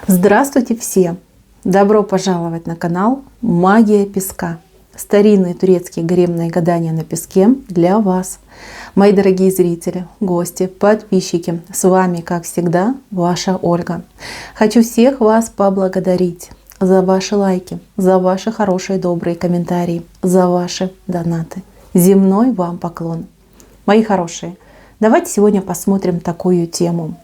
Здравствуйте все! Добро пожаловать на канал Магия Песка. Старинные турецкие гаремные гадания на песке для вас. Мои дорогие зрители, гости, подписчики, с вами, как всегда, ваша Ольга. Хочу всех вас поблагодарить за ваши лайки, за ваши хорошие добрые комментарии, за ваши донаты. Земной вам поклон. Мои хорошие, давайте сегодня посмотрим такую тему.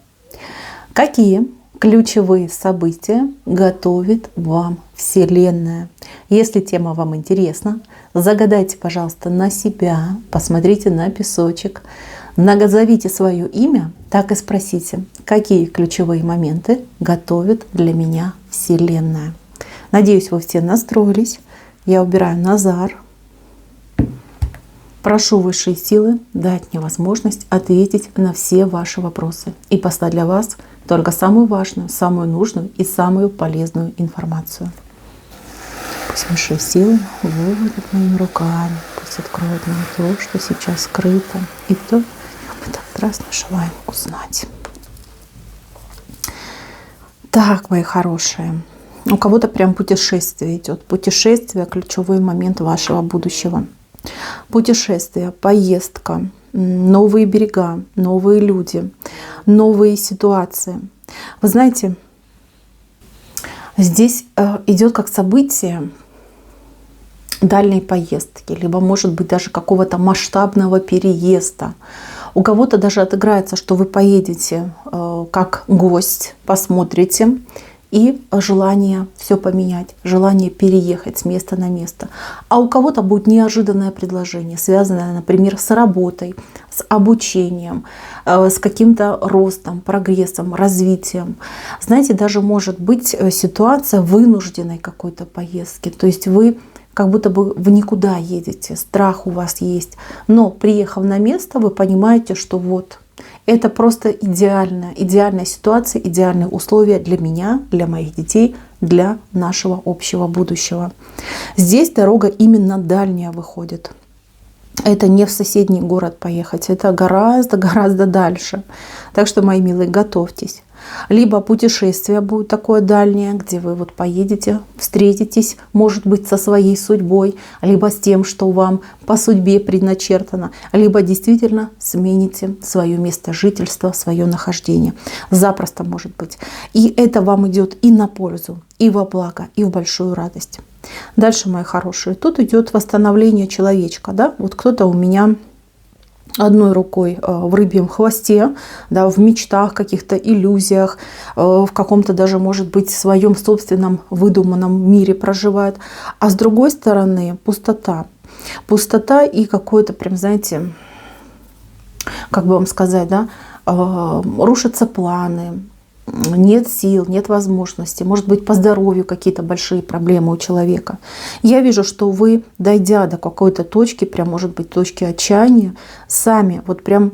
Какие ключевые события готовит вам Вселенная? Если тема вам интересна, загадайте, пожалуйста, на себя, посмотрите на песочек, назовите свое имя, так и спросите, какие ключевые моменты готовит для меня Вселенная. Надеюсь, вы все настроились. Я убираю Назар. Прошу высшие силы дать мне возможность ответить на все ваши вопросы и послать для вас только самую важную, самую нужную и самую полезную информацию. Пусть высшие силы выводят моими руками, пусть откроют нам то, что сейчас скрыто, и то, мы так страстно желаем узнать. Так, мои хорошие, у кого-то прям путешествие идет. Путешествие — ключевой момент вашего будущего. Путешествие, поездка, новые берега, новые люди, новые ситуации. Вы знаете, здесь идет как событие дальней поездки, либо, может быть, даже какого-то масштабного переезда. У кого-то даже отыграется, что вы поедете как гость, посмотрите, и желание все поменять, желание переехать с места на место. А у кого-то будет неожиданное предложение, связанное, например, с работой, с обучением, с каким-то ростом, прогрессом, развитием. Знаете, даже может быть ситуация вынужденной какой-то поездки. То есть вы как будто бы в никуда едете, страх у вас есть. Но приехав на место, вы понимаете, что вот это просто идеальная ситуация, идеальные условия для меня, для моих детей, для нашего общего будущего. Здесь дорога именно дальняя выходит. Это не в соседний город поехать, это гораздо дальше. Так что, мои милые, готовьтесь. Либо путешествие будет такое дальнее, где вы вот поедете, встретитесь, может быть, со своей судьбой, либо с тем, что вам по судьбе предначертано, либо действительно смените свое место жительства, свое нахождение. Запросто может быть. И это вам идет и на пользу, и во благо, и в большую радость. Дальше, мои хорошие, тут идет восстановление человечка. Да? Вот кто-то у меня одной рукой в рыбьем хвосте, да, в мечтах, каких-то иллюзиях, в каком-то даже, может быть, своем собственном выдуманном мире проживает. А с другой стороны пустота. Пустота и какое-то прям, знаете, как бы вам сказать, да, рушатся планы. Нет сил, нет возможности, может быть, по здоровью какие-то большие проблемы у человека. Я вижу, что вы, дойдя до какой-то точки, прям, может быть, точки отчаяния, сами, вот прям,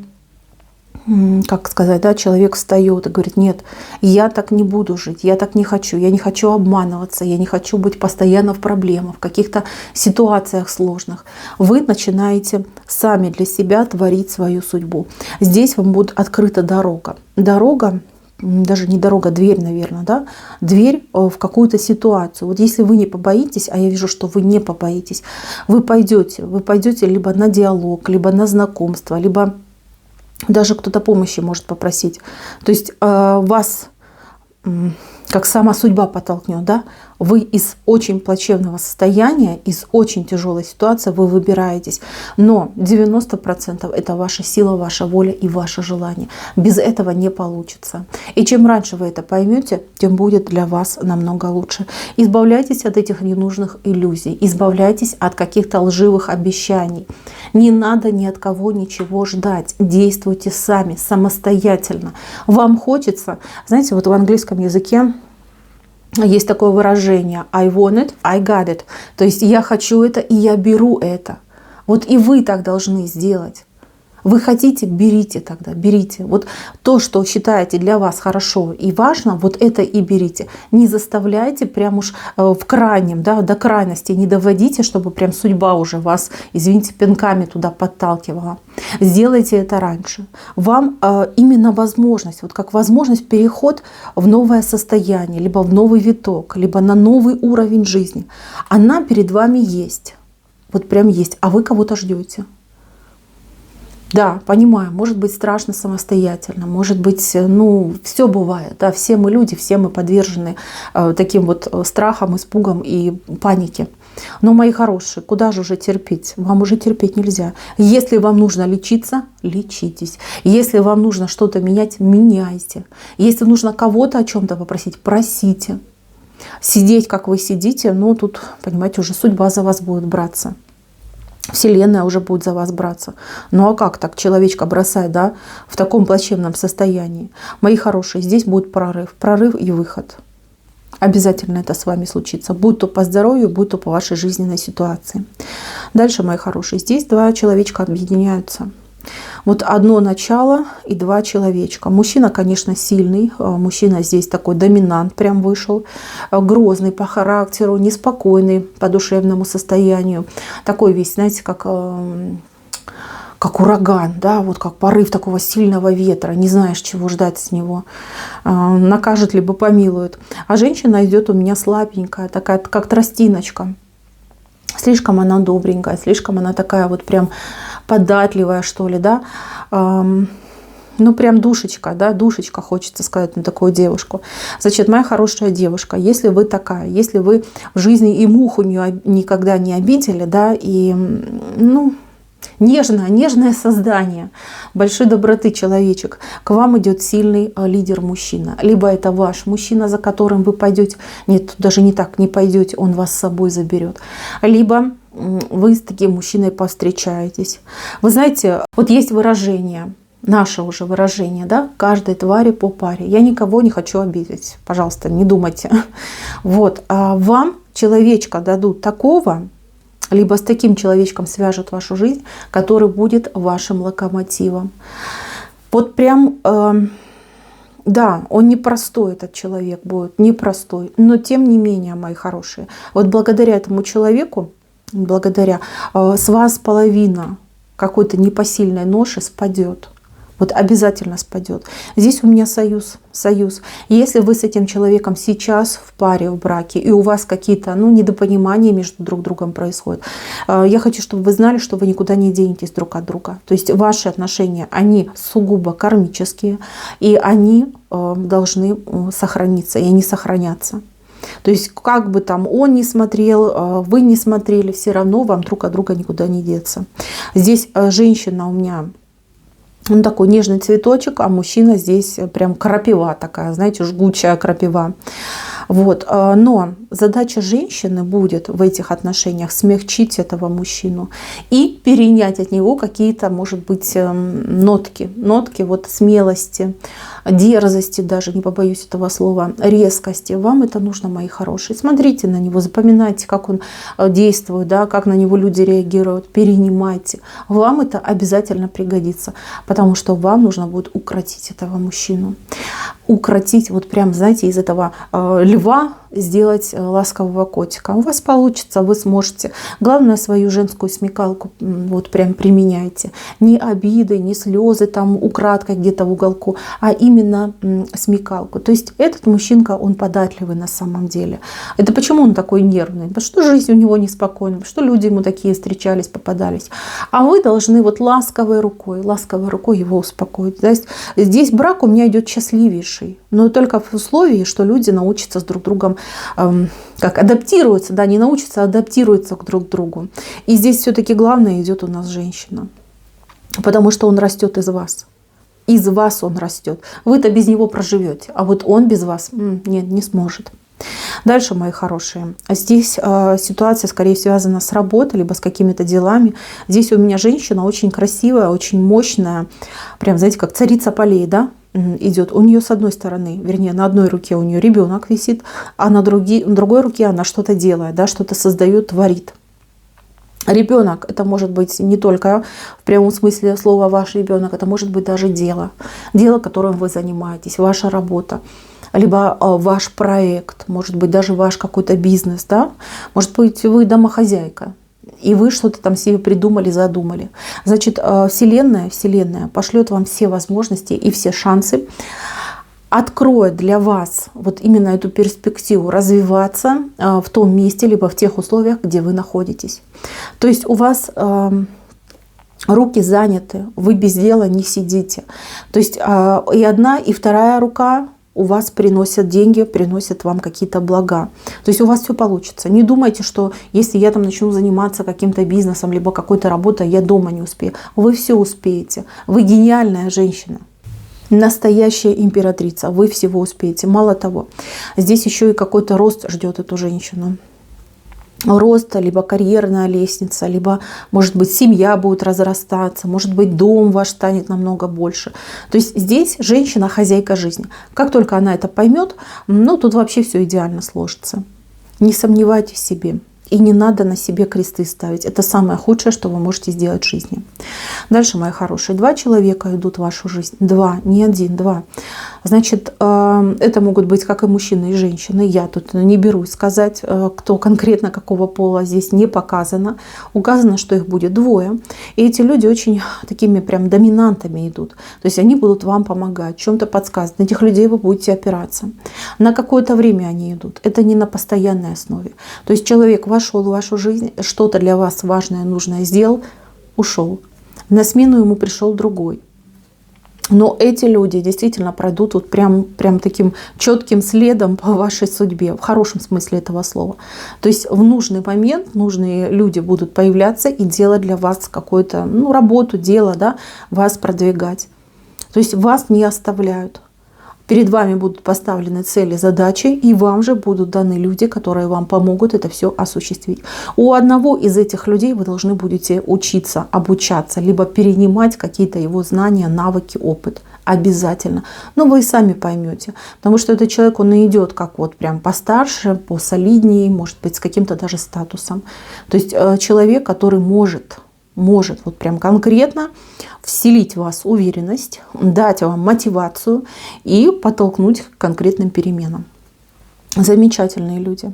как сказать, да, человек встает и говорит: нет, я так не буду жить, я так не хочу, я не хочу обманываться, я не хочу быть постоянно в проблемах, в каких-то ситуациях сложных. Вы начинаете сами для себя творить свою судьбу. Здесь вам будет открыта дорога. Дорога, даже не дорога, дверь, наверное, да? Дверь в какую-то ситуацию. Вот если вы не побоитесь, а я вижу, что вы не побоитесь, вы пойдете либо на диалог, либо на знакомство, либо даже кто-то помощи может попросить. То есть вас, как сама судьба подтолкнет, да? Вы из очень плачевного состояния, из очень тяжелой ситуации вы выбираетесь. Но 90% это ваша сила, ваша воля и ваше желание. Без этого не получится. И чем раньше вы это поймете, тем будет для вас намного лучше. Избавляйтесь от этих ненужных иллюзий. Избавляйтесь от каких-то лживых обещаний. Не надо ни от кого ничего ждать. Действуйте сами, самостоятельно. Вам хочется, знаете, вот в английском языке есть такое выражение: I want it, I got it. То есть я хочу это, и я беру это. Вот и вы так должны сделать. Вы хотите, берите тогда, берите. Вот то, что считаете для вас хорошо и важно, вот это и берите. Не заставляйте прям уж в крайнем, да, до крайности не доводите, чтобы прям судьба уже вас, извините, пинками туда подталкивала. Сделайте это раньше. Вам именно возможность, вот как возможность переход в новое состояние, либо в новый виток, либо на новый уровень жизни, она перед вами есть. Вот прям есть, а вы кого-то ждете. Да, понимаю, может быть страшно самостоятельно, может быть, ну, все бывает, да, все мы люди, все мы подвержены таким вот страхам, испугам и панике. Но, мои хорошие, куда же уже терпеть? Вам уже терпеть нельзя. Если вам нужно лечиться, лечитесь. Если вам нужно что-то менять, меняйте. Если нужно кого-то о чем-то попросить, просите. Сидеть, как вы сидите, ну, тут, понимаете, уже судьба за вас будет браться. Вселенная уже будет за вас браться. Ну а как так человечка бросать, да, в таком плачевном состоянии? Мои хорошие, здесь будет прорыв. Прорыв и выход. Обязательно это с вами случится. Будь то по здоровью, будь то по вашей жизненной ситуации. Дальше, мои хорошие, здесь два человечка объединяются. Вот одно начало и два человечка. Мужчина, конечно, сильный. Мужчина здесь такой доминант прям вышел. Грозный по характеру, неспокойный по душевному состоянию. Такой весь, знаете, как ураган, да, вот как порыв такого сильного ветра. Не знаешь, чего ждать с него. Накажет либо помилует. А женщина идет у меня слабенькая, такая, как тростиночка. Слишком она добренькая, слишком она такая вот прям податливая, что ли, да. Ну, прям душечка, да, душечка, хочется сказать на такую девушку. Значит, моя хорошая девушка, если вы такая, если вы в жизни и муху никогда не обидели, да, и, ну, нежное создание, большой доброты человечек, к вам идет сильный лидер-мужчина. Либо это ваш мужчина, за которым вы пойдете, нет, даже не так, не пойдете, он вас с собой заберет. Либо вы с таким мужчиной повстречаетесь. Вы знаете, вот есть выражение, наше уже выражение, да, каждой твари по паре. Я никого не хочу обидеть, пожалуйста, не думайте. Вот, а вам человечка дадут такого, либо с таким человечком свяжут вашу жизнь, который будет вашим локомотивом. Вот прям, да, он непростой, этот человек будет, непростой. Но тем не менее, мои хорошие, вот благодаря этому человеку, благодаря, с вас половина какой-то непосильной ноши спадет. Вот обязательно спадет. Здесь у меня союз. Если вы с этим человеком сейчас в паре, в браке, и у вас какие-то недопонимания между друг другом происходят, я хочу, чтобы вы знали, что вы никуда не денетесь друг от друга. То есть ваши отношения, они сугубо кармические, и они должны сохраниться, и они сохранятся. То есть как бы там он не смотрел, вы не смотрели, все равно вам друг от друга никуда не деться. Здесь женщина у меня... Он такой нежный цветочек, а мужчина здесь прям крапива такая, знаете, жгучая крапива. Вот. Но задача женщины будет в этих отношениях смягчить этого мужчину и перенять от него какие-то, может быть, нотки вот смелости, дерзости, даже не побоюсь этого слова, резкости. Вам это нужно, мои хорошие. Смотрите на него, запоминайте, как он действует, да, как на него люди реагируют, перенимайте. Вам это обязательно пригодится, потому что вам нужно будет укротить этого мужчину. Укротить, вот прям, знаете, из этого льва сделать ласкового котика. У вас получится, вы сможете. Главное, свою женскую смекалку вот прям применяйте. Не обиды, не слезы там украдкой где-то в уголку, а именно смекалку. То есть этот мужчинка, он податливый на самом деле. Это почему он такой нервный? Потому что жизнь у него неспокойная, потому что люди ему такие встречались, попадались. А вы должны вот ласковой рукой его успокоить. То есть здесь брак у меня идет счастливейший, но только в условии, что люди научатся с друг другом как адаптируются, да, не научатся, а адаптируются друг к другу. И здесь все-таки главное идет у нас женщина, потому что он растет из вас. Из вас он растет. Вы-то без него проживете, а вот он без вас нет, не сможет. Дальше, мои хорошие, здесь ситуация скорее связана с работой, либо с какими-то делами. Здесь у меня женщина очень красивая, очень мощная, прям, знаете, как царица полей, да, идет. У нее с одной стороны, вернее, на одной руке у нее ребенок висит, а на другой руке она что-то делает, да, что-то создает, творит. Ребенок, это может быть не только в прямом смысле слова ваш ребенок, это может быть даже дело, которым вы занимаетесь, ваша работа, либо ваш проект, может быть даже ваш какой-то бизнес, да? Может быть вы домохозяйка, и вы что-то там себе придумали, задумали. Значит, Вселенная пошлет вам все возможности и все шансы, откроет для вас вот именно эту перспективу развиваться в том месте, либо в тех условиях, где вы находитесь. То есть у вас руки заняты, вы без дела не сидите. То есть и одна, и вторая рука у вас приносят деньги, приносят вам какие-то блага. То есть у вас все получится. Не думайте, что если я там начну заниматься каким-то бизнесом, либо какой-то работой, я дома не успею. Вы все успеете. Вы гениальная женщина. Настоящая императрица. Вы всего успеете. Мало того, здесь еще и какой-то рост ждет эту женщину. Рост, либо карьерная лестница, либо, может быть, семья будет разрастаться, может быть, дом ваш станет намного больше. То есть здесь женщина хозяйка жизни. Как только она это поймет, ну, тут вообще все идеально сложится. Не сомневайтесь в себе. И не надо на себе кресты ставить. Это самое худшее, что вы можете сделать в жизни. Дальше, мои хорошие, 2 человека идут в вашу жизнь. 2, не 1, 2. Значит, это могут быть как и мужчины, и женщины. Я тут не берусь сказать, кто конкретно какого пола, здесь не показано. Указано, что их будет 2. И эти люди очень такими прям доминантами идут. То есть они будут вам помогать, чем-то подсказывать. На этих людей вы будете опираться. На какое-то время они идут. Это не на постоянной основе. То есть человек вошел в вашу жизнь, что-то для вас важное, нужное сделал, ушел. На смену ему пришел другой. Но эти люди действительно пройдут вот прям таким четким следом по вашей судьбе, в хорошем смысле этого слова. То есть в нужный момент нужные люди будут появляться и делать для вас какую-то работу, дело, да, вас продвигать. То есть вас не оставляют. Перед вами будут поставлены цели, задачи, и вам же будут даны люди, которые вам помогут это все осуществить. У одного из этих людей вы должны будете учиться, обучаться, либо перенимать какие-то его знания, навыки, опыт. Обязательно. Но вы и сами поймете. Потому что этот человек, он и идет как вот прям постарше, посолиднее, может быть, с каким-то даже статусом. То есть человек, который может вот прям конкретно вселить в вас уверенность, дать вам мотивацию и подтолкнуть к конкретным переменам. Замечательные люди.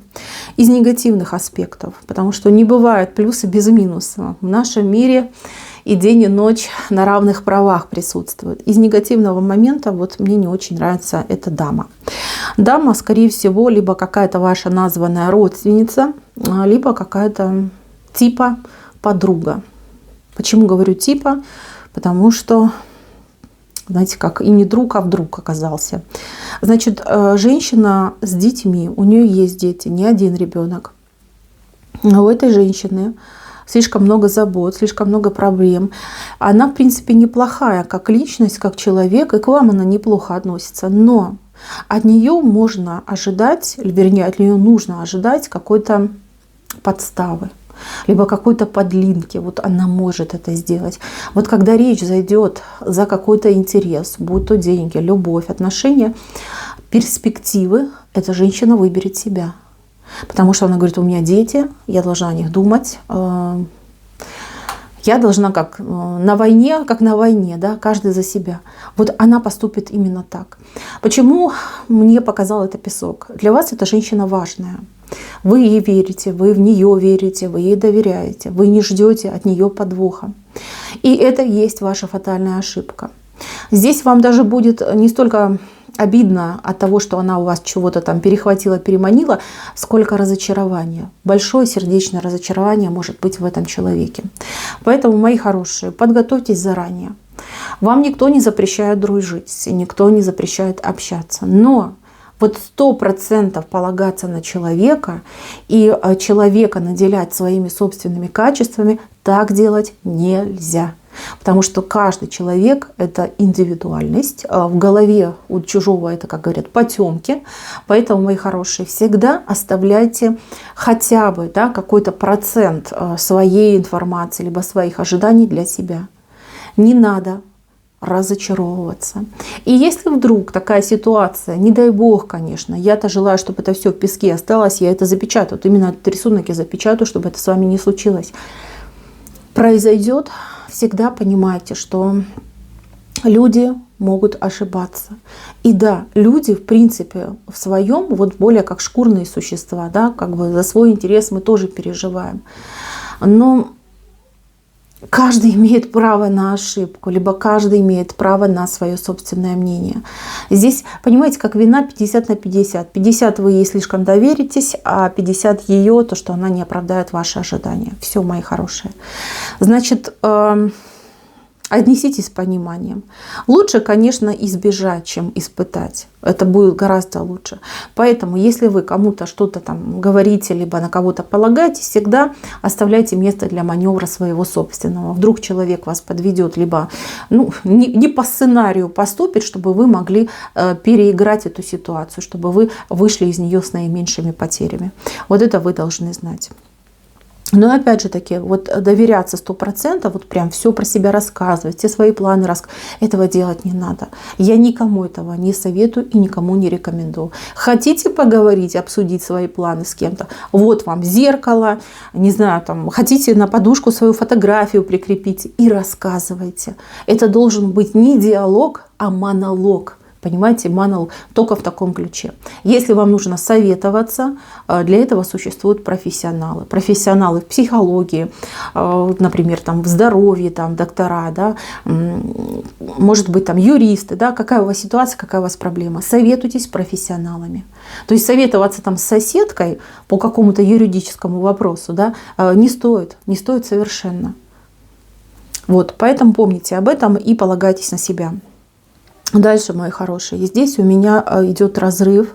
Из негативных аспектов, потому что не бывает плюса без минуса. В нашем мире и день, и ночь на равных правах присутствуют. Из негативного момента вот мне не очень нравится эта дама. Дама, скорее всего, либо какая-то ваша названная родственница, либо какая-то типа подруга. Почему говорю типа? Потому что, знаете, как и не друг, а вдруг оказался. Значит, женщина с детьми, у нее есть дети, не один ребенок. У этой женщины слишком много забот, слишком много проблем. Она, в принципе, неплохая как личность, как человек, и к вам она неплохо относится. Но от нее можно ожидать, вернее, от нее нужно ожидать какой-то подставы, либо какой-то подлинки. Вот она может это сделать. Вот когда речь зайдет за какой-то интерес, будь то деньги, любовь, отношения, перспективы, эта женщина выберет себя. Потому что она говорит, у меня дети, я должна о них думать. Я должна как на войне, да, каждый за себя. Вот она поступит именно так. Почему мне показал это песок? Для вас эта женщина важная. Вы ей верите, вы в нее верите, вы ей доверяете, вы не ждете от нее подвоха. И это и есть ваша фатальная ошибка. Здесь вам даже будет не столько обидно от того, что она у вас чего-то там перехватила, переманила, сколько разочарования. Большое сердечное разочарование может быть в этом человеке. Поэтому, мои хорошие, подготовьтесь заранее. Вам никто не запрещает дружить, никто не запрещает общаться. Но вот 100% полагаться на человека и человека наделять своими собственными качествами, так делать нельзя. Потому что каждый человек – это индивидуальность. В голове у чужого это, как говорят, потемки. Поэтому, мои хорошие, всегда оставляйте хотя бы какой-то процент своей информации либо своих ожиданий для себя. Не надо разочаровываться. И если вдруг такая ситуация, не дай бог, конечно, я-то желаю, чтобы это все в песке осталось, я это запечатаю. Вот именно этот рисунок я запечатаю, чтобы это с вами не случилось. произойдет, всегда понимайте, что люди могут ошибаться. И да, люди, в принципе, в своем, вот более как шкурные существа, да, как бы за свой интерес мы тоже переживаем. Но каждый имеет право на ошибку, либо каждый имеет право на свое собственное мнение. Здесь, понимаете, как вина 50 на 50. 50 вы ей слишком доверитесь, а 50 ее, то, что она не оправдает ваши ожидания. Все, мои хорошие. Значит, отнеситесь с пониманием. Лучше, конечно, избежать, чем испытать. Это будет гораздо лучше. Поэтому, если вы кому-то что-то там говорите, либо на кого-то полагаетесь, всегда оставляйте место для маневра своего собственного. Вдруг человек вас подведет, либо не по сценарию поступит, чтобы вы могли переиграть эту ситуацию, чтобы вы вышли из нее с наименьшими потерями. Вот это вы должны знать. Но опять же таки, вот доверяться 100%, вот прям все про себя рассказывать, все свои планы рассказывать, этого делать не надо. Я никому этого не советую и никому не рекомендую. Хотите поговорить, обсудить свои планы с кем-то? Вот вам зеркало, не знаю, там, хотите на подушку свою фотографию прикрепить и рассказывайте. Это должен быть не диалог, а монолог. Понимаете, монолог только в таком ключе. Если вам нужно советоваться, для этого существуют профессионалы. Профессионалы в психологии, например, там, в здоровье, там, доктора, да, может быть, там, юристы. Да, какая у вас ситуация, какая у вас проблема. Советуйтесь с профессионалами. То есть советоваться там, с соседкой по какому-то юридическому вопросу, да, не стоит совершенно. Вот, поэтому помните об этом и полагайтесь на себя. Дальше, мои хорошие, здесь у меня идет разрыв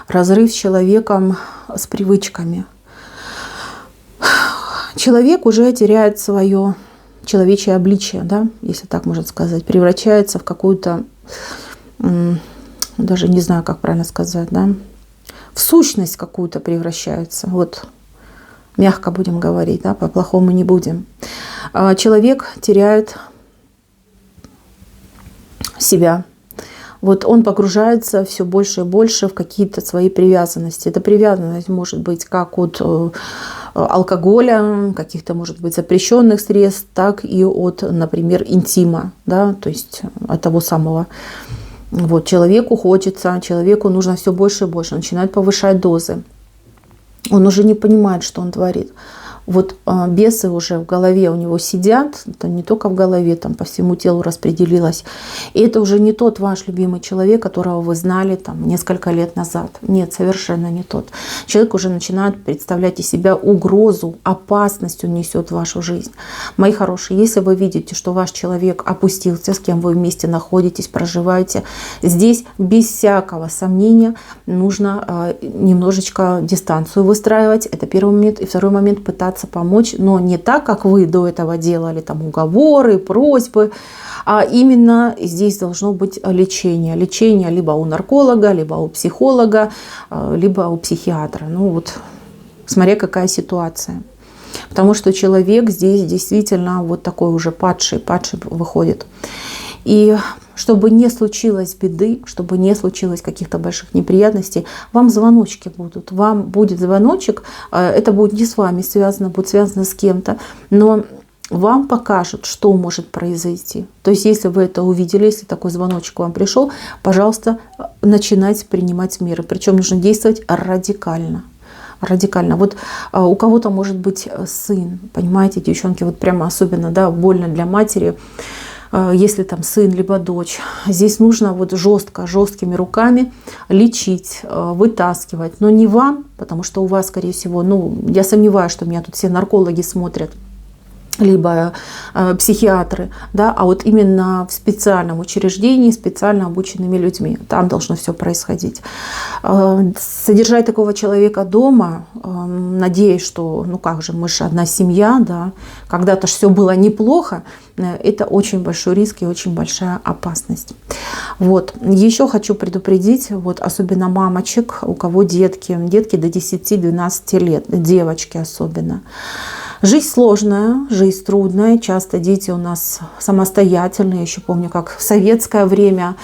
с человеком, с привычками. Человек уже теряет свое человечье обличие, да, если так можно сказать, превращается в какую-то, даже не знаю, как правильно сказать, да, в сущность какую-то превращается. Вот, мягко будем говорить, да, по-плохому не будем. Человек теряет себя. Вот он погружается все больше и больше в какие-то свои привязанности. Эта привязанность может быть как от алкоголя, каких-то, может быть, запрещенных средств, так и от, например, интима, да, то есть от того самого. Вот, человеку хочется, человеку нужно все больше и больше, он начинает повышать дозы. Он уже не понимает, что он творит. Вот бесы уже в голове у него сидят, это не только в голове, там по всему телу распределилось. И это уже не тот ваш любимый человек, которого вы знали там несколько лет назад. Нет, совершенно не тот. Человек уже начинает представлять из себя угрозу, опасность он несет в вашу жизнь. Мои хорошие, если вы видите, что ваш человек опустился, с кем вы вместе находитесь, проживаете, здесь без всякого сомнения нужно немножечко дистанцию выстраивать. Это первый момент. И второй момент — пытаться помочь, но не так, как вы до этого делали, там уговоры, просьбы, а именно здесь должно быть лечение. Лечение либо у нарколога, либо у психолога, либо у психиатра. Ну вот, смотря какая ситуация. Потому что человек здесь действительно вот такой уже падший выходит. И чтобы не случилось беды, чтобы не случилось каких-то больших неприятностей, вам звоночки будут. Вам будет звоночек, это будет не с вами связано, будет связано с кем-то, но вам покажут, что может произойти. То есть, если вы это увидели, если такой звоночек вам пришел, пожалуйста, начинайте принимать меры. Причем нужно действовать радикально. Радикально. Вот у кого-то может быть сын, понимаете, девчонки, вот прямо особенно, да, больно для матери, если там сын либо дочь. Здесь нужно вот жесткими руками лечить, вытаскивать. Но не вам, потому что у вас, скорее всего, я сомневаюсь, что меня тут все наркологи смотрят, либо психиатры, да, а вот именно в специальном учреждении, специально обученными людьми. Там должно все происходить. Содержать такого человека дома, надеясь, что, мы же одна семья, да, когда-то все было неплохо, это очень большой риск и очень большая опасность. Вот. Еще хочу предупредить, вот, особенно мамочек, у кого детки до 10-12 лет, девочки особенно. Жизнь сложная, жизнь трудная. Часто дети у нас самостоятельные. Еще помню, как в советское время,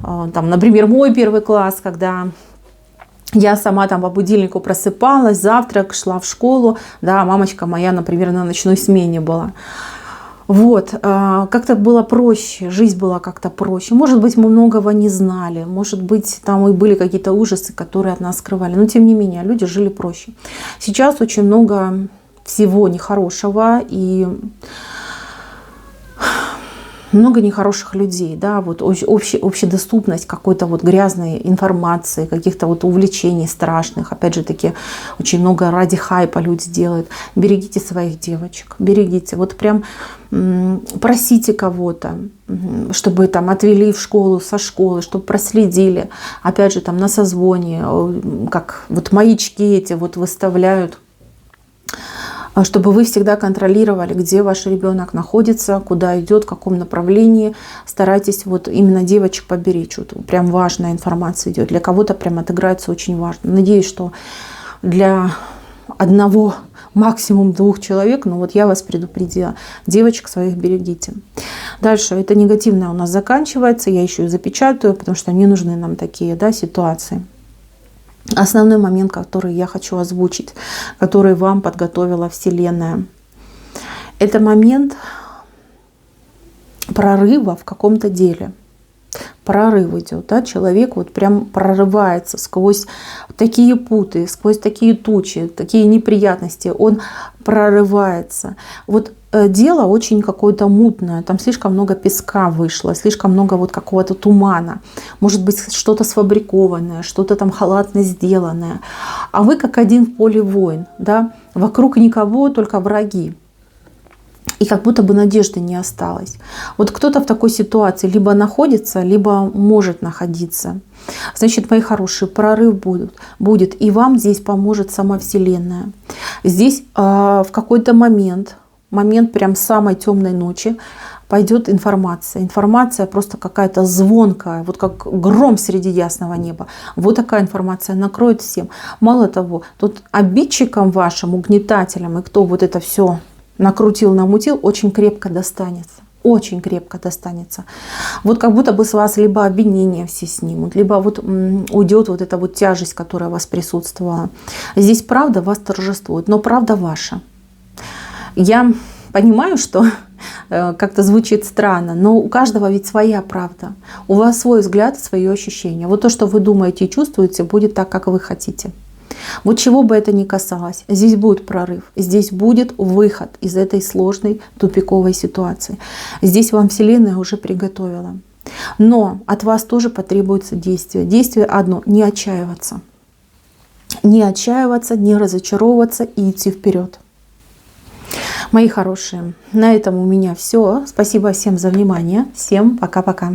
там, например, мой первый класс, когда я сама там по будильнику просыпалась, завтрак, шла в школу. Да, мамочка моя, например, на ночной смене была. Вот, как-то было проще, жизнь была как-то проще. Может быть, мы многого не знали, может быть, там и были какие-то ужасы, которые от нас скрывали. Но тем не менее, люди жили проще. Сейчас очень много всего нехорошего и много нехороших людей, да, вот общедоступность какой-то вот грязной информации, каких-то вот увлечений страшных, опять же таки, очень много ради хайпа люди делают. Берегите своих девочек, берегите, вот прям просите кого-то, чтобы там отвели в школу, со школы, чтобы проследили, опять же там на созвоне, как вот маячки эти вот выставляют, чтобы вы всегда контролировали, где ваш ребенок находится, куда идет, в каком направлении. Старайтесь вот именно девочек поберечь. Вот прям важная информация идет. Для кого-то прям отыграется очень важно. Надеюсь, что для одного, максимум 2 человек, но вот я вас предупредила. Девочек своих берегите. Дальше это негативное у нас заканчивается. Я еще и запечатаю, потому что не нужны нам такие, да, ситуации. Основной момент, который я хочу озвучить, который вам подготовила Вселенная, это момент прорыва в каком-то деле. Прорыв идет, да? Человек вот прям прорывается сквозь такие путы, сквозь такие тучи, такие неприятности. Он прорывается. Вот дело очень какое-то мутное, там слишком много песка вышло, слишком много вот какого-то тумана, может быть что-то сфабрикованное, что-то там халатно сделанное. А вы как один в поле воин, да? Вокруг никого, только враги. И как будто бы надежды не осталось. Вот кто-то в такой ситуации либо находится, либо может находиться. Значит, мои хорошие, прорыв будет. И вам здесь поможет сама Вселенная. Здесь в какой-то момент прям самой темной ночи, пойдет информация. Информация просто какая-то звонкая, вот как гром среди ясного неба. Вот такая информация накроет всем. Мало того, тут обидчикам вашим, угнетателям, и кто вот это все накрутил, намутил, очень крепко достанется. Очень крепко достанется. Вот как будто бы с вас либо обвинения все снимут, либо вот уйдет вот эта вот тяжесть, которая у вас присутствовала. Здесь правда вас торжествует, но правда ваша. Я понимаю, что как-то звучит странно, но у каждого ведь своя правда. У вас свой взгляд, свое ощущение. Вот то, что вы думаете и чувствуете, будет так, как вы хотите. Вот чего бы это ни касалось, здесь будет прорыв, здесь будет выход из этой сложной тупиковой ситуации. Здесь вам Вселенная уже приготовила. Но от вас тоже потребуется действие. Действие одно – не отчаиваться. Не отчаиваться, не разочаровываться и идти вперед. Мои хорошие, на этом у меня все. Спасибо всем за внимание. Всем пока-пока.